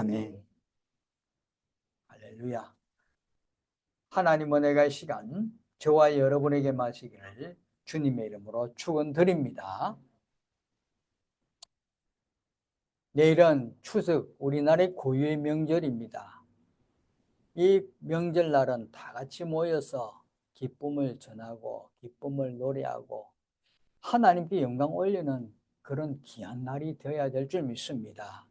아멘. 할렐루야. 하나님 은혜의 시간 저와 여러분에게 마시기를 주님의 이름으로 축원드립니다. 내일은 추석, 우리나라의 고유의 명절입니다. 이 명절날은 다 같이 모여서 기쁨을 전하고 기쁨을 노래하고 하나님께 영광 올리는 그런 귀한 날이 되어야 될 줄 믿습니다.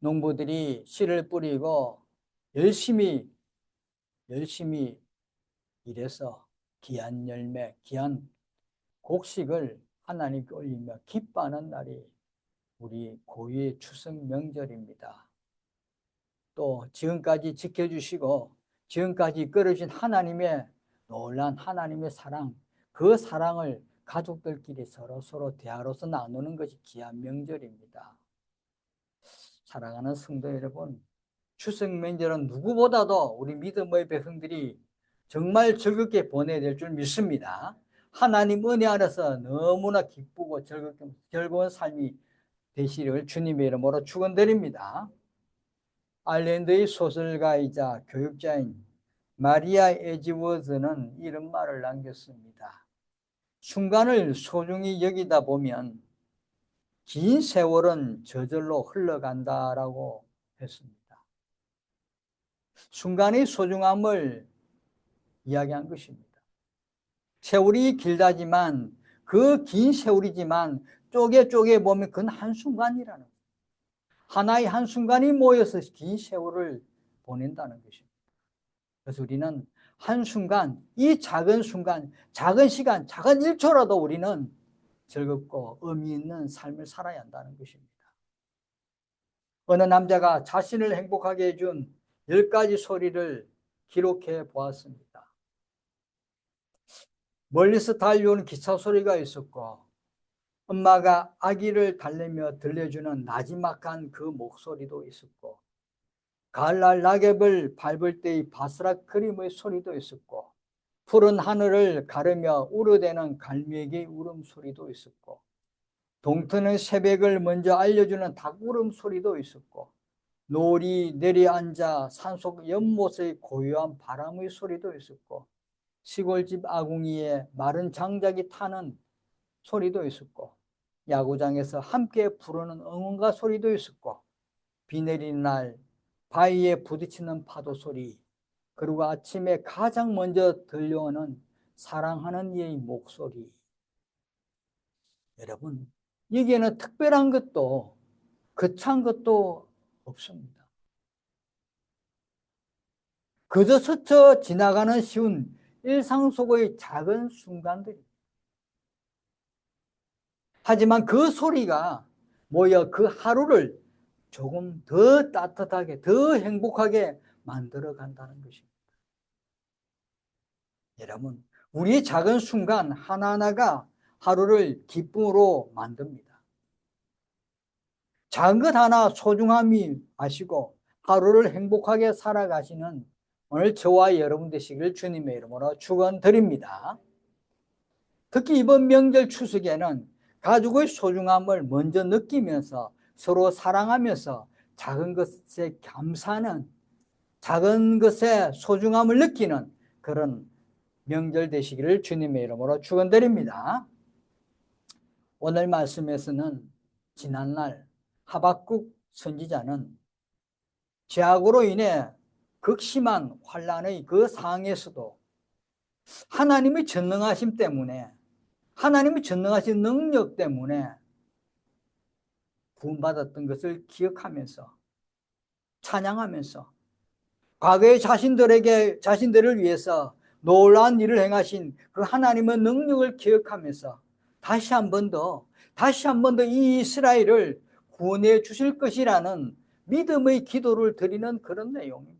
농부들이 씨를 뿌리고 열심히 일해서 귀한 열매, 귀한 곡식을 하나님께 올리며 기뻐하는 날이 우리 고유의 추석 명절입니다. 또 지금까지 지켜주시고 지금까지 이끌어주신 하나님의 놀란 하나님의 사랑, 그 사랑을 가족들끼리 서로 대화로서 나누는 것이 귀한 명절입니다. 사랑하는 성도 여러분, 추석 명절은 누구보다도 우리 믿음의 백성들이 정말 즐겁게 보내야 될 줄 믿습니다. 하나님 은혜 안에서 너무나 기쁘고 즐거운 삶이 되시기를 주님의 이름으로 축원드립니다. 아일랜드의 소설가이자 교육자인 마리아 에지워즈는 이런 말을 남겼습니다. 순간을 소중히 여기다 보면 긴 세월은 저절로 흘러간다라고 했습니다. 순간의 소중함을 이야기한 것입니다. 세월이 길다지만 그 긴 세월이지만 쪼개 보면 그건 한순간이라는 거예요. 하나의 한순간이 모여서 긴 세월을 보낸다는 것입니다. 그래서 우리는 한순간, 이 작은 순간, 작은 시간, 작은 1초라도 우리는 즐겁고 의미 있는 삶을 살아야 한다는 것입니다. 어느 남자가 자신을 행복하게 해준 10가지 소리를 기록해 보았습니다. 멀리서 달려오는 기차 소리가 있었고, 엄마가 아기를 달래며 들려주는 나지막한 그 목소리도 있었고, 가을날 낙엽을 밟을 때의 바스락거림의 소리도 있었고, 푸른 하늘을 가르며 우러대는 갈매기 울음소리도 있었고, 동트는 새벽을 먼저 알려주는 닭 울음소리도 있었고, 노을이 내려앉아 산속 연못의 고요한 바람의 소리도 있었고, 시골집 아궁이에 마른 장작이 타는 소리도 있었고, 야구장에서 함께 부르는 응원가 소리도 있었고, 비 내리는 날 바위에 부딪히는 파도 소리, 그리고 아침에 가장 먼저 들려오는 사랑하는 이의 목소리. 여러분, 여기에는 특별한 것도 거창한 것도 없습니다. 그저 스쳐 지나가는 쉬운 일상 속의 작은 순간들이. 하지만 그 소리가 모여 그 하루를 조금 더 따뜻하게, 더 행복하게 만들어 간다는 것입니다. 여러분, 우리의 작은 순간 하나하나가 하루를 기쁨으로 만듭니다. 작은 것 하나 소중함이 아시고 하루를 행복하게 살아가시는 오늘 저와 여러분 되시길 주님의 이름으로 축원드립니다. 특히 이번 명절 추석에는 가족의 소중함을 먼저 느끼면서 서로 사랑하면서 작은 것에 감사하는, 작은 것의 소중함을 느끼는 그런 명절 되시기를 주님의 이름으로 축원드립니다. 오늘 말씀에서는 지난날 하박국 선지자는 죄악으로 인해 극심한 환난의 그 상황에서도 하나님의 전능하심 때문에, 하나님의 전능하신 능력 때문에 구원받았던 것을 기억하면서 찬양하면서 과거의 자신들을 위해서 놀라운 일을 행하신 그 하나님의 능력을 기억하면서 다시 한 번 더 이 이스라엘을 구원해 주실 것이라는 믿음의 기도를 드리는 그런 내용입니다.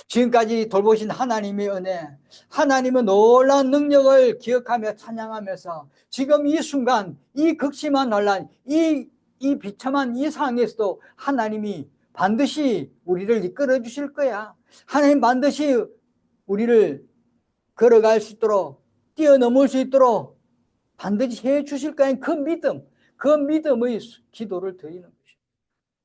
지금까지 돌보신 하나님의 은혜, 하나님의 놀라운 능력을 기억하며 찬양하면서 지금 이 순간, 이 극심한 혼란, 이 비참한 이 상황에서도 하나님이 반드시 우리를 이끌어 주실 거야. 하나님 반드시 우리를 걸어갈 수 있도록, 뛰어넘을 수 있도록 반드시 해 주실 거야. 그 믿음의 기도를 드리는 것입니다.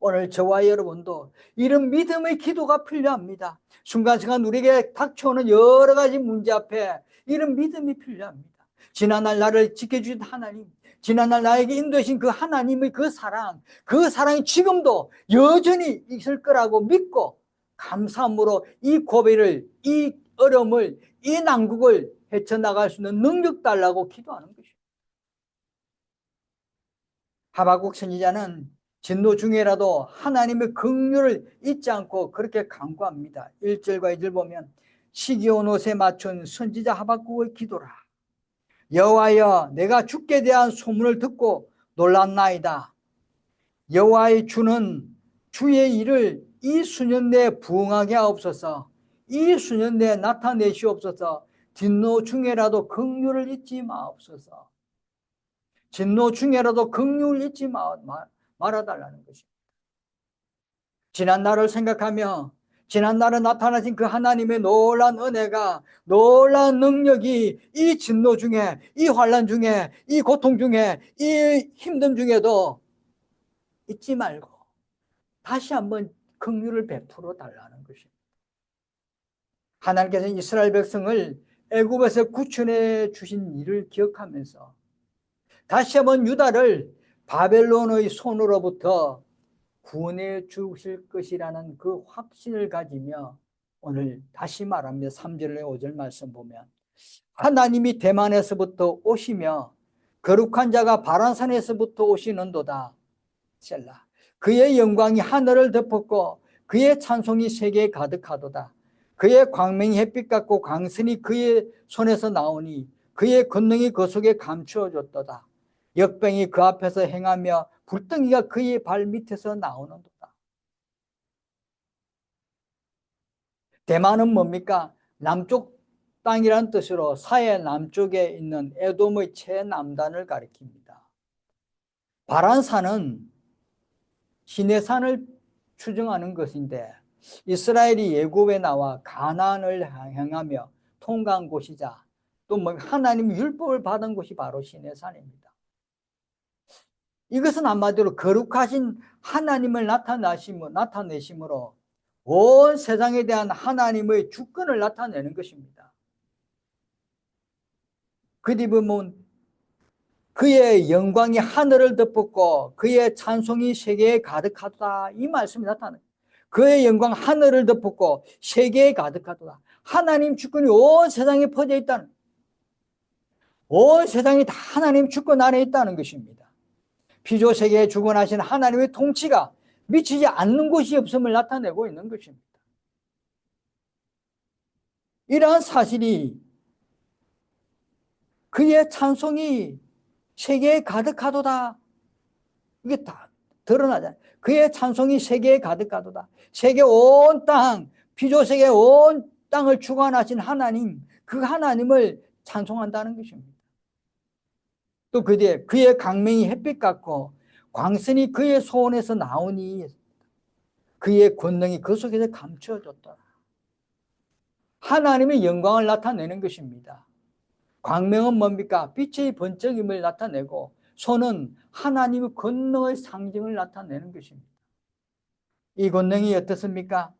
오늘 저와 여러분도 이런 믿음의 기도가 필요합니다. 순간순간 우리에게 닥쳐오는 여러 가지 문제 앞에 이런 믿음이 필요합니다. 지난날 나를 지켜주신 하나님, 지난날 나에게 인도하신 그 하나님의 그 사랑이 지금도 여전히 있을 거라고 믿고 감사함으로 이 고비를, 이 어려움을, 이 난국을 헤쳐나갈 수 있는 능력 달라고 기도하는 것입니다. 하박국 선지자는 진노 중에라도 하나님의 긍휼을 잊지 않고 그렇게 간구합니다. 1절과 2절 보면 시기온 옷에 맞춘 선지자 하박국의 기도라. 여호와여, 내가 주께 대한 소문을 듣고 놀랐나이다. 여호와의 주는 주의 일을 이 수년 내에 부응하게 하옵소서. 이 수년 내에 나타내시옵소서. 진노 중에라도 긍휼을 잊지 마옵소서. 진노 중에라도 긍휼을 잊지 말아달라는 것입니다. 지난날을 생각하며 지난날에 나타나신 그 하나님의 놀라운 은혜가, 놀라운 능력이 이 진노 중에, 이 환난 중에, 이 고통 중에, 이 힘듦 중에도 잊지 말고 다시 한번 긍휼을 베풀어 달라는 것입니다. 하나님께서 이스라엘 백성을 애굽에서 구출해 주신 일을 기억하면서 다시 한번 유다를 바벨론의 손으로부터 구원해 주실 것이라는 그 확신을 가지며 오늘 다시 말합니다. 3절에 5절 말씀 보면 하나님이 대만에서부터 오시며 거룩한 자가 바란산에서부터 오시는도다. 셀라. 그의 영광이 하늘을 덮었고 그의 찬송이 세계에 가득하도다. 그의 광명이 햇빛 같고 광선이 그의 손에서 나오니 그의 권능이 그 속에 감추어졌도다. 역병이 그 앞에서 행하며 불덩이가 그의 발 밑에서 나오는도다. 대만은 뭡니까? 남쪽 땅이란 뜻으로 사해 남쪽에 있는 에돔의 최남단을 가리킵니다. 바란산은 시내산을 추정하는 것인데 이스라엘이 애굽에 나와 가나안을 향하며 통과한 곳이자 또 뭐 하나님의 율법을 받은 곳이 바로 시내산입니다. 이것은 한마디로 거룩하신 하나님을 나타내심으로 온 세상에 대한 하나님의 주권을 나타내는 것입니다. 그 뒤 보면 그의 영광이 하늘을 덮었고 그의 찬송이 세계에 가득하다, 이 말씀이 나타나요. 그의 영광 하늘을 덮었고 세계에 가득하다. 하나님 주권이 온 세상에 퍼져 있다는, 온 세상이 다 하나님 주권 안에 있다는 것입니다. 피조세계에 주권하신 하나님의 통치가 미치지 않는 곳이 없음을 나타내고 있는 것입니다. 이러한 사실이 그의 찬송이 세계에 가득하도다, 이게 다 드러나잖아요. 그의 찬송이 세계에 가득하도다. 세계 온 땅, 피조세계 온 땅을 주관하신 하나님, 그 하나님을 찬송한다는 것입니다. 또 그 뒤에 그의 강명이 햇빛 같고 광선이 그의 손에서 나오니 그의 권능이 그 속에서 감추어졌더라. 하나님의 영광을 나타내는 것입니다. 광명은 뭡니까? 빛의 번쩍임을 나타내고 손은 하나님의 권능의 상징을 나타내는 것입니다. 이 권능이 어떻습니까?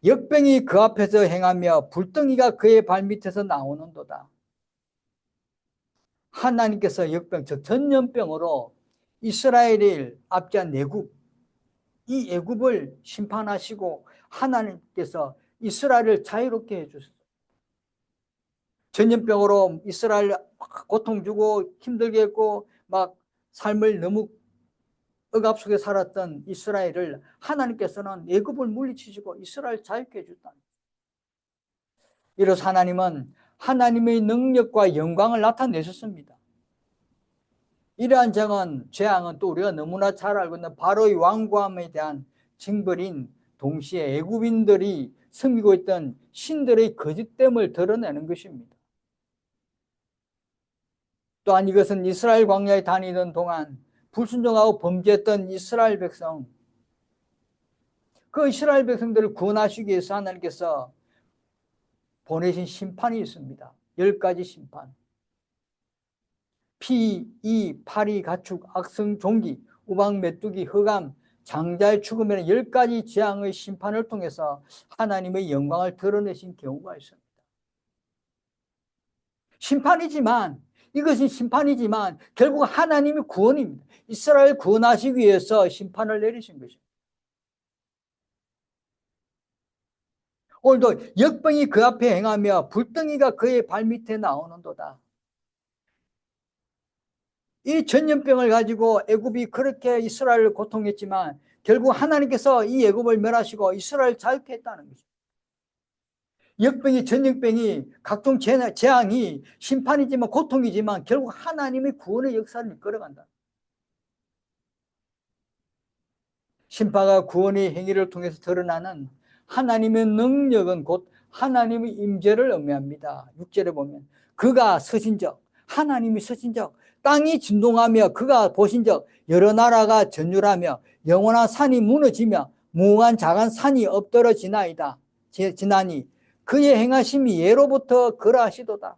역병이 그 앞에서 행하며 불덩이가 그의 발밑에서 나오는도다. 하나님께서 역병, 즉 전염병으로 이스라엘을 압제한 애굽, 이 애굽을 심판하시고 하나님께서 이스라엘을 자유롭게 해주셨어요. 전염병으로 이스라엘 고통 주고 힘들게 했고 막 삶을 너무 억압 속에 살았던 이스라엘을 하나님께서는 애굽을 물리치시고 이스라엘 자유케 해줬다. 이로써 하나님은 하나님의 능력과 영광을 나타내셨습니다. 이러한 재앙은 또 우리가 너무나 잘 알고 있는 바로의 왕고함에 대한 징벌인 동시에 애굽인들이 섬기고 있던 신들의 거짓됨을 드러내는 것입니다. 또한 이것은 이스라엘 광야에 다니던 동안 불순종하고 범죄했던 이스라엘 백성, 그 이스라엘 백성들을 구원하시기 위해서 하나님께서 보내신 심판이 있습니다. 10가지 심판. 피, 이, 파리, 가축, 악성, 종기, 우박, 메뚜기, 흑암, 장자의 죽음에는 10가지 재앙의 심판을 통해서 하나님의 영광을 드러내신 경우가 있습니다. 심판이지만, 이것이 심판이지만 결국 하나님의 구원입니다. 이스라엘 구원하시기 위해서 심판을 내리신 것입니다. 오늘도 역병이 그 앞에 행하며 불덩이가 그의 발밑에 나오는도다. 이 전염병을 가지고 애굽이 그렇게 이스라엘을 고통했지만 결국 하나님께서 이 애굽을 멸하시고 이스라엘을 자유케 했다는 것입니다. 역병이, 전염병이, 각종 재앙이 심판이지만 고통이지만 결국 하나님의 구원의 역사를 이끌어간다. 심판과 구원의 행위를 통해서 드러나는 하나님의 능력은 곧 하나님의 임재를 의미합니다. 6절에 보면 그가 서신적, 하나님이 서신적, 땅이 진동하며 그가 보신적, 여러 나라가 전율하며 영원한 산이 무너지며 무궁한 작은 산이 엎드러지나이다. 지나니 그의 행하심이 예로부터 그러하시도다.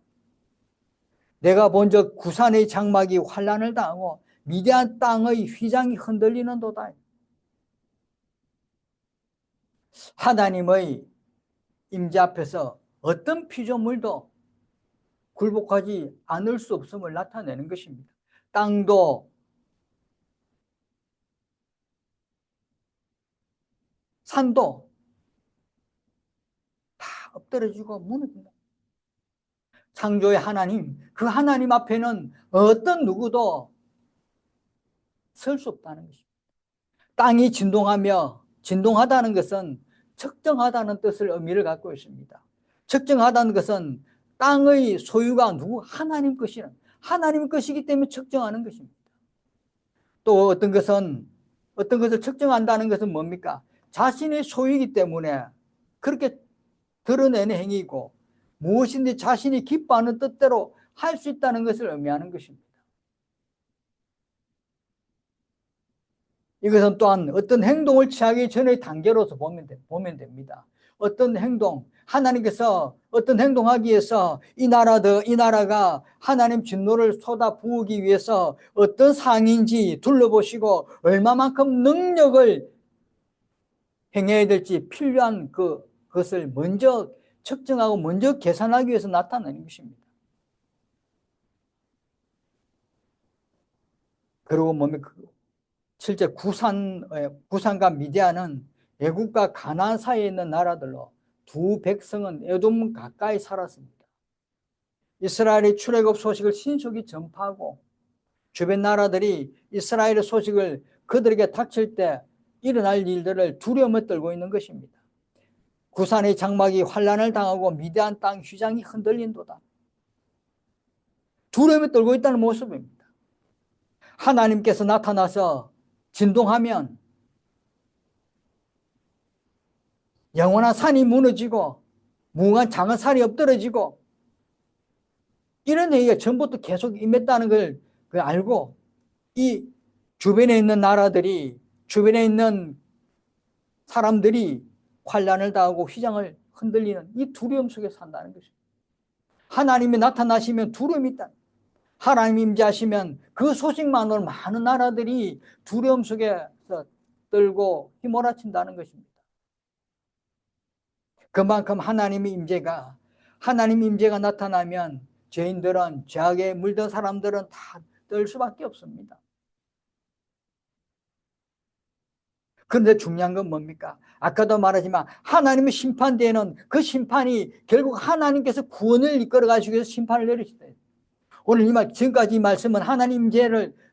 내가 본적 구산의 장막이 환란을 당하고 미디안 땅의 휘장이 흔들리는도다. 하나님의 임재 앞에서 어떤 피조물도 굴복하지 않을 수 없음을 나타내는 것입니다. 땅도 산도 다 엎드러지고 무너진다. 창조의 하나님, 그 하나님 앞에는 어떤 누구도 설 수 없다는 것입니다. 땅이 진동하다는 것은 측정하다는 뜻을 의미를 갖고 있습니다. 측정하다는 것은 땅의 소유가 누구? 하나님 것이라. 하나님 것이기 때문에 측정하는 것입니다. 또 어떤 것을 측정한다는 것은 뭡니까? 자신의 소유이기 때문에 그렇게 드러내는 행위이고 무엇인지 자신이 기뻐하는 뜻대로 할 수 있다는 것을 의미하는 것입니다. 이것은 또한 어떤 행동을 취하기 전의 단계로서 보면 됩니다. 어떤 행동, 하나님께서 어떤 행동하기 위해서 이 나라가 하나님 진노를 쏟아 부으기 위해서 어떤 상인지 둘러보시고 얼마만큼 능력을 행해야 될지 필요한 그것을 먼저 측정하고 먼저 계산하기 위해서 나타내는 것입니다. 그리고 뭡니까? 실제 구산과 미디안은 애국과 가나안 사이에 있는 나라들로 두 백성은 에돔 가까이 살았습니다. 이스라엘의 출애굽 소식을 신속히 전파하고 주변 나라들이 이스라엘의 소식을 그들에게 닥칠 때 일어날 일들을 두려움에 떨고 있는 것입니다. 구산의 장막이 환란을 당하고 미디안 땅 휘장이 흔들린도다. 두려움에 떨고 있다는 모습입니다. 하나님께서 나타나서 진동하면 영원한 산이 무너지고 무궁한 작은 산이 엎드러지고 이런 얘기가 전부터 계속 임했다는 걸 알고 이 주변에 있는 나라들이, 주변에 있는 사람들이 환란을 당하고 휘장을 흔들리는 이 두려움 속에 산다는 것입니다. 하나님이 나타나시면 두려움이 있다. 하나님이 임재하시면 그 소식만으로 많은 나라들이 두려움 속에서 떨고 휘몰아친다는 것입니다. 그만큼 하나님 임재가 나타나면 죄인들은, 죄악에 물든 사람들은 다 떨 수밖에 없습니다. 그런데 중요한 건 뭡니까? 아까도 말하지만 하나님의 심판대에는 그 심판이 결국 하나님께서 구원을 이끌어 가시기 위해서 심판을 내리시다. 오늘 지금까지 이 말씀은 하나님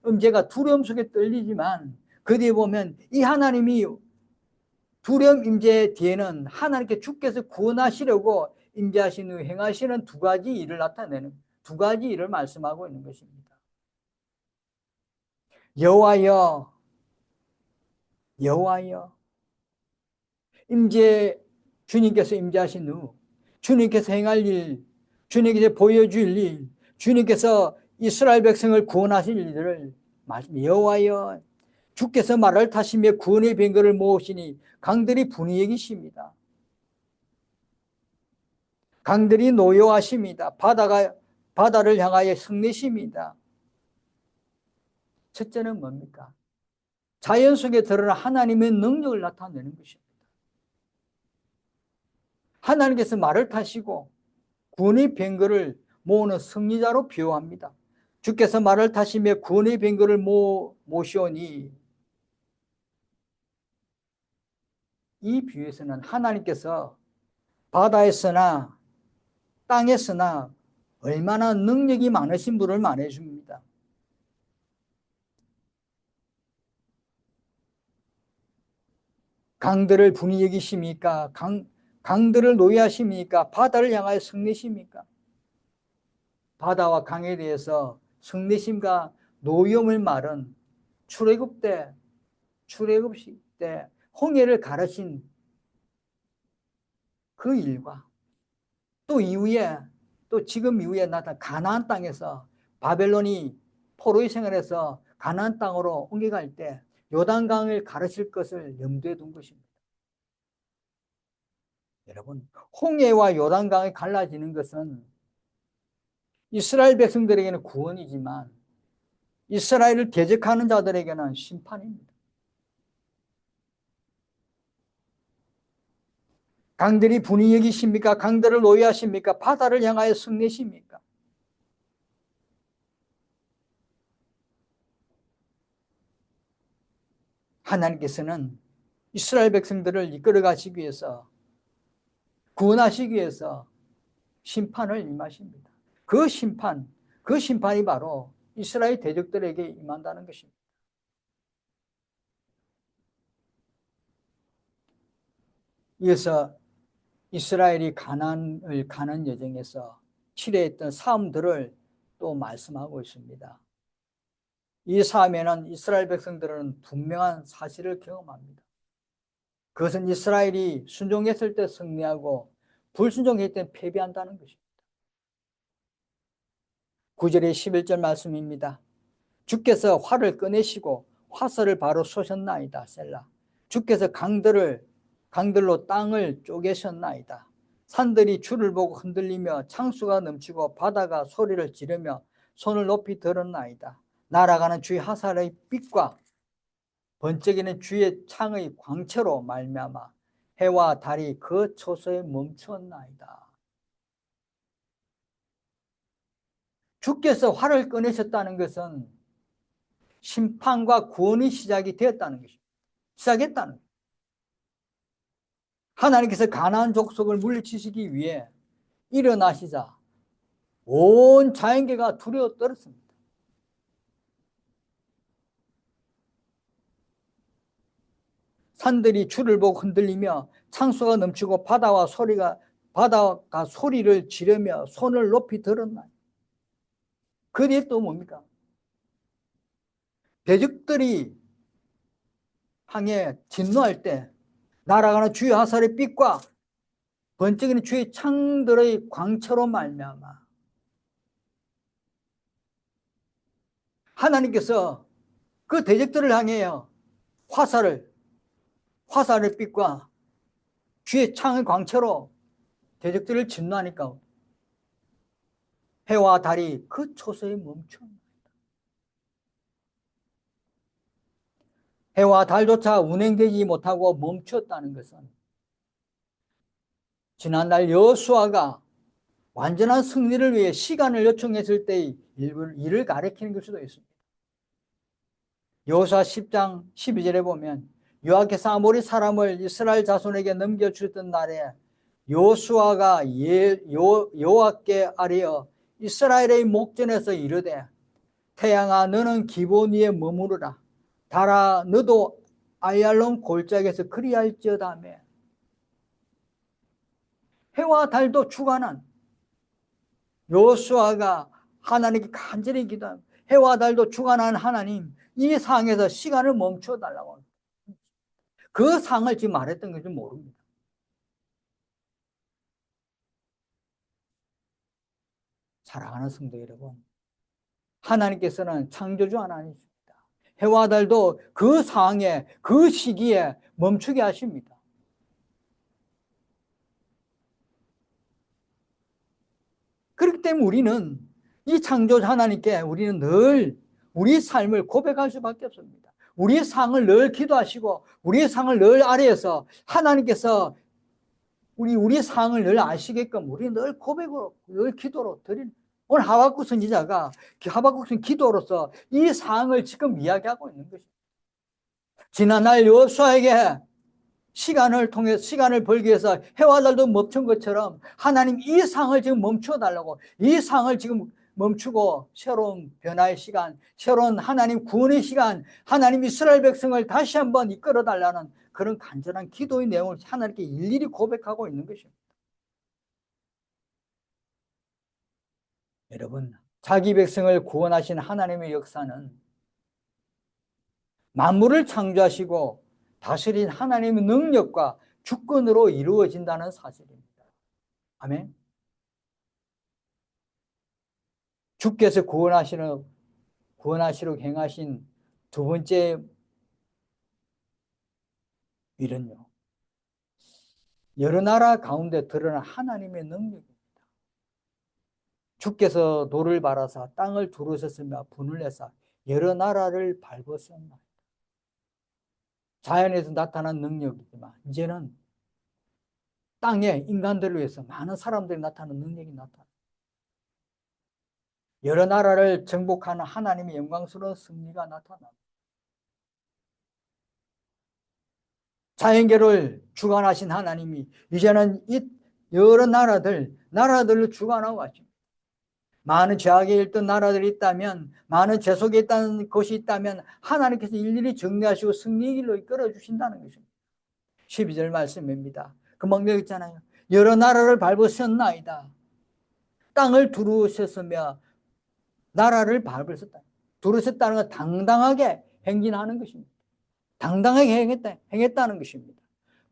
임재가 두려움 속에 떨리지만 그 뒤에 보면 이 하나님이 두려움 임재 뒤에는 하나님께 주께서 구원하시려고 임재하신 후 행하시는 두 가지 일을 나타내는 두 가지 일을 말씀하고 있는 것입니다. 여호와여 주님께서 임재하신 후 주님께서 행할 일, 주님께서 보여줄 일, 주님께서 이스라엘 백성을 구원하실 일들을 여호와여 주께서 말을 타시며 구원의 뱅거를 모으시니 강들이 분이 여기십니다. 강들이 노여하십니다. 바다를 향하여 성내십니다. 첫째는 뭡니까? 자연 속에 드러난 하나님의 능력을 나타내는 것입니다. 하나님께서 말을 타시고 구원의 병거를 모으는 승리자로 비유합니다. 주께서 말을 타시며 구원의 병거를 모시오니, 이 비유에서는 하나님께서 바다에서나 땅에서나 얼마나 능력이 많으신 분을 말해 줍니다. 강들을 분이 여기십니까? 강들을 노예하십니까? 바다를 향하여 승리십니까? 바다와 강에 대해서 승리심과 노염을 말은 출애굽식 때 홍해를 가르신 그 일과 또 지금 이후에 나타난 가나안 땅에서 바벨론이 포로의 생활에서 가나안 땅으로 옮겨갈 때 요단강을 가르칠 것을 염두에 둔 것입니다. 여러분, 홍해와 요단강이 갈라지는 것은 이스라엘 백성들에게는 구원이지만 이스라엘을 대적하는 자들에게는 심판입니다. 강들이 분이 여기십니까? 강들을 노예하십니까? 바다를 향하여 승리십니까? 하나님께서는 이스라엘 백성들을 이끌어 가시기 위해서, 구원하시기 위해서 심판을 임하십니다. 그 심판이 바로 이스라엘 대적들에게 임한다는 것입니다. 이어서 이스라엘이 가나안을 가는 여정에서 치러했던 싸움들을 또 말씀하고 있습니다. 이 싸움에는 이스라엘 백성들은 분명한 사실을 경험합니다. 그것은 이스라엘이 순종했을 때 승리하고 불순종했을 때 패배한다는 것입니다. 9절의 11절 말씀입니다. 주께서 활을 꺼내시고 화살을 바로 쏘셨나이다. 셀라. 주께서 강들로 땅을 쪼개셨나이다. 산들이 주를 보고 흔들리며 창수가 넘치고 바다가 소리를 지르며 손을 높이 들었나이다. 날아가는 주의 화살의 빛과 번쩍이는 주의 창의 광채로 말미암아 해와 달이 그 초소에 멈추었나이다. 주께서 활을 꺼내셨다는 것은 심판과 구원의 시작이 되었다는 것입니다. 시작했다는 것입니다. 하나님께서 가나안 족속을 물리치시기 위해 일어나시자 온 자연계가 두려워 떨었습니다. 산들이 주를 보고 흔들리며 창수가 넘치고 바다가 소리를 지르며 손을 높이 들었나요? 그 뒤에 또 뭡니까? 대적들이 향해 진노할 때 날아가는 주의 화살의 빛과 번쩍이는 주의 창들의 광채로 말미암아 하나님께서 그 대적들을 향해요 화살의 빛과 주의 창의 광채로 대적들을 진노하니까 해와 달이 그 초소에 멈춘다. 해와 달조차 운행되지 못하고 멈췄다는 것은 지난날 여호수아가 완전한 승리를 위해 시간을 요청했을 때의 일을 가리키는 걸 수도 있습니다. 여호수아 10장 12절에 보면 여호와께서 아모리 사람을 이스라엘 자손에게 넘겨주셨던 날에 여호수아가 여호와께 아뢰어 이스라엘의 목전에서 이르되 태양아 너는 기본 위에 머무르라 달아 너도 아얄론 골짜기에서 그리할지어다며 해와 달도 주관한 여호수아가 하나님께 간절히 기도한 해와 달도 주관한 하나님 이 상황에서 시간을 멈춰 달라고 합니다. 그 상을 지금 말했던 건지 모릅니다. 사랑하는 성도 여러분, 하나님께서는 창조주 하나님이십니다. 해와 달도 그 상황에 그 시기에 멈추게 하십니다. 그렇기 때문에 우리는 이 창조주 하나님께 우리는 늘 우리 삶을 고백할 수밖에 없습니다. 우리의 상을 늘 기도하시고 우리의 상을 늘 아래에서 하나님께서 우리의 상을 늘 아시게끔 우리 늘 고백으로 늘 기도로 드리는, 오늘 하박국 선지자가 하박국 선 기도로서 이 상을 지금 이야기하고 있는 것입니다. 지난날 여호수아에게 시간을 벌기 위해서 해와 달도 멈춘 것처럼 하나님 이 상을 지금 멈추어 달라고, 이 상을 지금 멈추고 새로운 변화의 시간, 새로운 하나님 구원의 시간, 하나님 이스라엘 백성을 다시 한번 이끌어 달라는 그런 간절한 기도의 내용을 하나님께 일일이 고백하고 있는 것입니다. 여러분, 자기 백성을 구원하신 하나님의 역사는 만물을 창조하시고 다스린 하나님의 능력과 주권으로 이루어진다는 사실입니다. 아멘. 주께서 구원하시러 행하신 두 번째 일은요, 여러 나라 가운데 드러난 하나님의 능력입니다. 주께서 돌을 발하사 땅을 두르셨으며 분을 내사 여러 나라를 밟으셨나이다. 자연에서 나타난 능력이지만 이제는 땅에 인간들을 위해서 많은 사람들이 나타나는 능력이 나타납니다. 여러 나라를 정복하는 하나님의 영광스러운 승리가 나타납니다. 자연계를 주관하신 하나님이 이제는 이 여러 나라들을 주관하고 가십니다. 많은 죄악에 일던 나라들이 있다면, 많은 죄 속에 있다는 것이 있다면 하나님께서 일일이 정리하시고 승리의 길로 이끌어 주신다는 것입니다. 12절 말씀입니다. 금방 읽었잖아요. 여러 나라를 밟으셨나이다. 땅을 두루셨으며 나라를 밟으셨다. 두루셨다는 건 당당하게 행진하는 것입니다. 당당하게 행했다는 것입니다.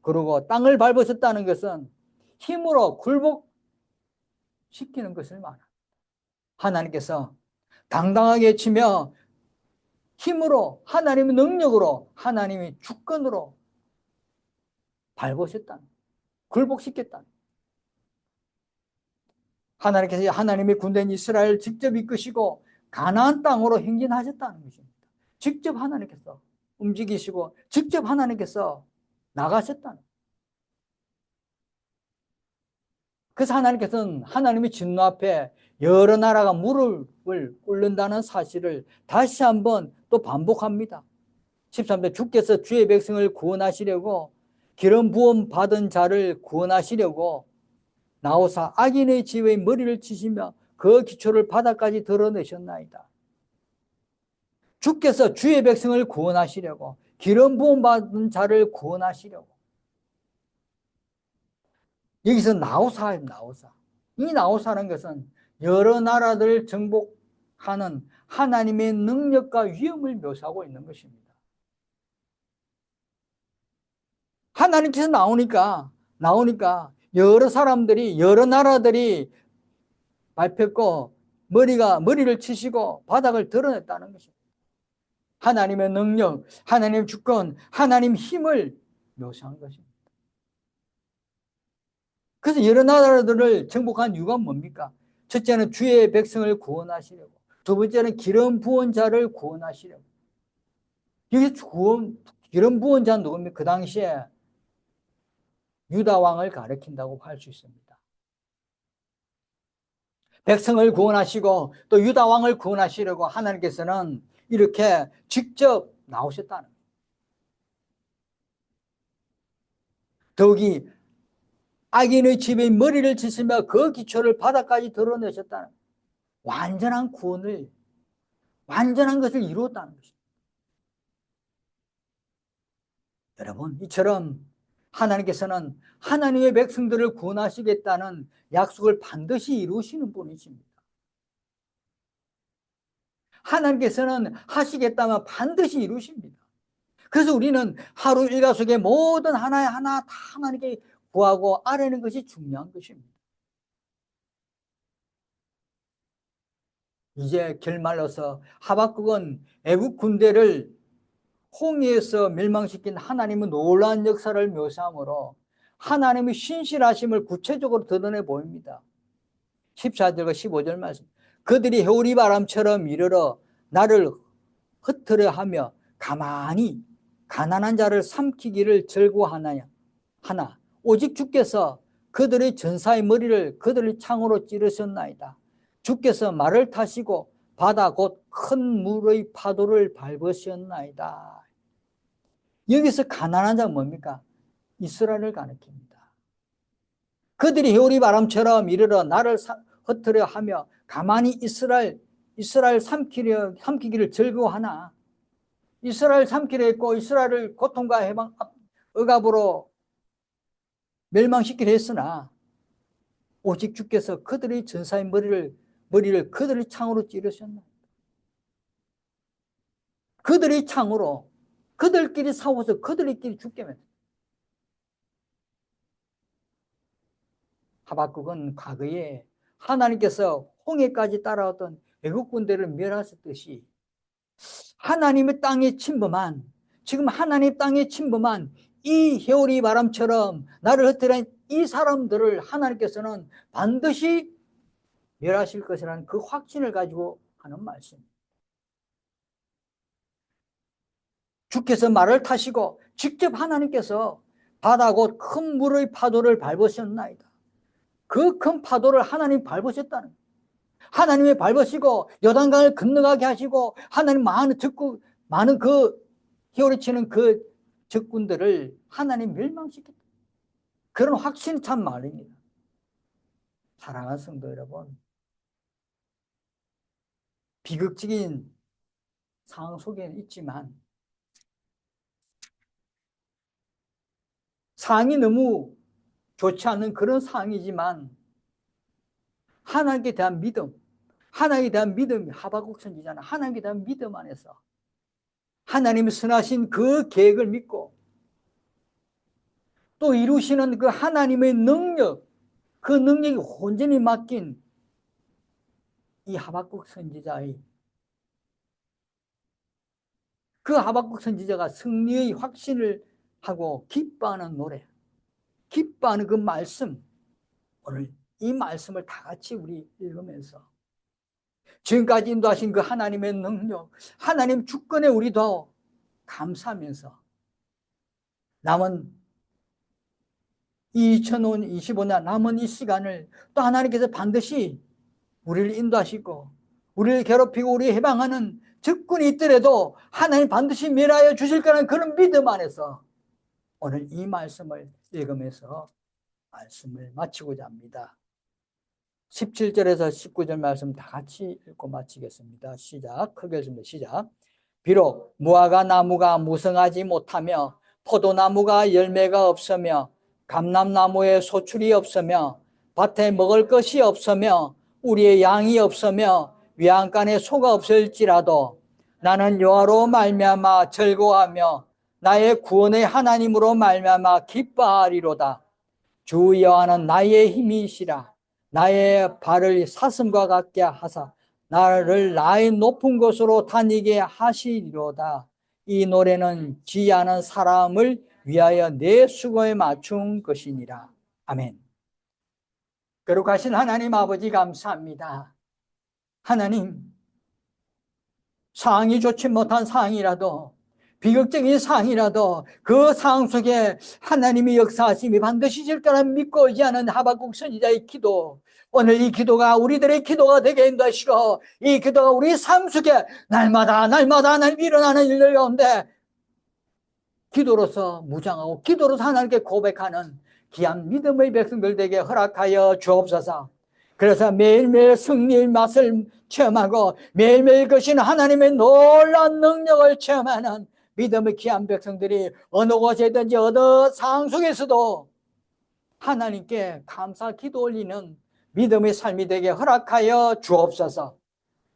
그리고 땅을 밟으셨다는 것은 힘으로 굴복시키는 것을 말합니다. 하나님께서 당당하게 치며 힘으로, 하나님의 능력으로, 하나님의 주권으로 밟으셨다는, 굴복시켰다는. 하나님께서 하나님의 군대인 이스라엘을 직접 이끄시고 가나안 땅으로 행진하셨다는 것입니다. 직접 하나님께서 움직이시고 직접 하나님께서 나가셨다는. 그래서 하나님께서는 하나님의 진노 앞에 여러 나라가 무릎을 꿇는다는 사실을 다시 한번 또 반복합니다. 13절, 주께서 주의 백성을 구원하시려고 기름 부음 받은 자를 구원하시려고 나오사 악인의 집의 머리를 치시며 그 기초를 바닥까지 드러내셨나이다. 주께서 주의 백성을 구원하시려고 기름 부음 받은 자를 구원하시려고. 여기서 나오사예요. 나오사. 이 나오사라는 것은 여러 나라들을 정복하는 하나님의 능력과 위엄을 묘사하고 있는 것입니다. 하나님께서 나오니까 여러 사람들이, 여러 나라들이 밟혔고 머리를 치시고 바닥을 드러냈다는 것입니다. 하나님의 능력, 하나님의 주권, 하나님의 힘을 묘사한 것입니다. 그래서 여러 나라들을 정복한 이유가 뭡니까? 첫째는 주의 백성을 구원하시려고, 두 번째는 기름 부은 자를 구원하시려고. 여기 기름 부은 자는 누굽니까? 그 당시에 유다 왕을 가리킨다고 할 수 있습니다. 백성을 구원하시고 또 유다 왕을 구원하시려고 하나님께서는 이렇게 직접 나오셨다는 거예요. 더욱이 악인의 집에 머리를 치시며 그 기초를 바닥까지 드러내셨다는 거예요. 완전한 구원을, 완전한 것을 이루었다는 것입니다. 여러분, 이처럼 하나님께서는 하나님의 백성들을 구원하시겠다는 약속을 반드시 이루시는 분이십니다. 하나님께서는 하시겠다면 반드시 이루십니다. 그래서 우리는 하루 일과 속에 모든 하나에 하나 다 하나님께 구하고 아뢰는 것이 중요한 것입니다. 이제 결말로서 하박국은 애국 군대를 홍해에서 멸망시킨 하나님의 놀라운 역사를 묘사하므로 하나님의 신실하심을 구체적으로 드러내 보입니다. 14절과 15절 말씀. 그들이 해오리 바람처럼 이르러 나를 흩트려 하며 가만히 가난한 자를 삼키기를 즐거워하나 오직 주께서 그들의 전사의 머리를 그들의 창으로 찌르셨나이다. 주께서 말을 타시고 바다 곧 큰 물의 파도를 밟으셨나이다. 여기서 가난한 자가 뭡니까? 이스라엘을 가리킵니다. 그들이 회오리 바람처럼 이르러 나를 흩으려 하며 가만히 이스라엘 삼키기를 즐거워하나, 이스라엘 삼키려 했고 이스라엘을 고통과 해방 억압으로 멸망시키려 했으나 오직 주께서 그들의 전사의 머리를 그들의 창으로 찌르셨나. 그들의 창으로 그들끼리 싸워서 그들끼리 죽게 만들었어요. 하박국은 과거에 하나님께서 홍해까지 따라왔던 애국 군대를 멸하셨듯이 하나님의 땅에 침범한, 지금 하나님 땅에 침범한 이 회오리 바람처럼 나를 흩으려 이 사람들을 하나님께서는 반드시 멸하실 것이라는 그 확신을 가지고 하는 말씀. 주께서 말을 타시고 직접 하나님께서 바다 곧 큰 물의 파도를 밟으셨나이다. 그 큰 파도를 하나님 밟으셨다는, 하나님이 밟으시고 요단강을 건너가게 하시고 하나님 많은 그 휘어리치는 그 적군들을 하나님 멸망시켰다. 그런 확신이 참 말입니다. 사랑하는 성도 여러분, 비극적인 상황 속에 있지만 상황이 너무 좋지 않은 그런 상황이지만 하나님께 대한 믿음, 하나님에 대한 믿음이 하박국 선지자는 하나님에 대한 믿음 안에서 하나님이 선하신 그 계획을 믿고 또 이루시는 그 하나님의 능력, 그 능력이 온전히 맡긴 이 하박국 선지자의 그 하박국 선지자가 승리의 확신을 하고 기뻐하는 노래, 기뻐하는 그 말씀, 오늘 이 말씀을 다 같이 우리 읽으면서 지금까지 인도하신 그 하나님의 능력, 하나님 주권에 우리도 감사하면서 남은 2025년 남은 이 시간을 또 하나님께서 반드시 우리를 인도하시고 우리를 괴롭히고 우리를 해방하는 적군이 있더라도 하나님 반드시 멸하여 주실 거라는 그런 믿음 안에서 오늘 이 말씀을 읽으면서 말씀을 마치고자 합니다. 17절에서 19절 말씀 다 같이 읽고 마치겠습니다. 시작. 크게 읽습니다. 시작. 비록 무화과 나무가 무성하지 못하며 포도나무가 열매가 없으며 감람나무에 소출이 없으며 밭에 먹을 것이 없으며 우리의 양이 없으며 외양간에 소가 없을지라도 나는 여호와로 말미암아 즐거워하며 나의 구원의 하나님으로 말미암아 기뻐하리로다. 주 여호와는 나의 힘이시라. 나의 발을 사슴과 같게 하사 나를 나의 높은 곳으로 다니게 하시리로다. 이 노래는 지혜하는 사람을 위하여 내 수고에 맞춘 것이니라. 아멘. 거룩하신 하나님 아버지 감사합니다. 하나님, 상황이 좋지 못한 상황이라도 비극적인 상황이라도 그 상황 속에 하나님의 역사하심이 반드시 있을 거라 믿고 의지하는 하박국 선지자의 기도, 오늘 이 기도가 우리들의 기도가 되게 인도하시고 이 기도가 우리 삶 속에 날마다 일어나는 일들 가운데 기도로서 무장하고 기도로서 하나님께 고백하는 귀한 믿음의 백성들 되게 허락하여 주옵소서. 그래서 매일매일 승리의 맛을 체험하고 매일매일 것인 하나님의 놀라운 능력을 체험하는 믿음의 귀한 백성들이 어느 곳에든지 어느 상황 속에서도 하나님께 감사 기도 올리는 믿음의 삶이 되게 허락하여 주옵소서.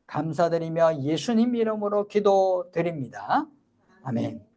감사드리며 예수님 이름으로 기도드립니다. 아멘.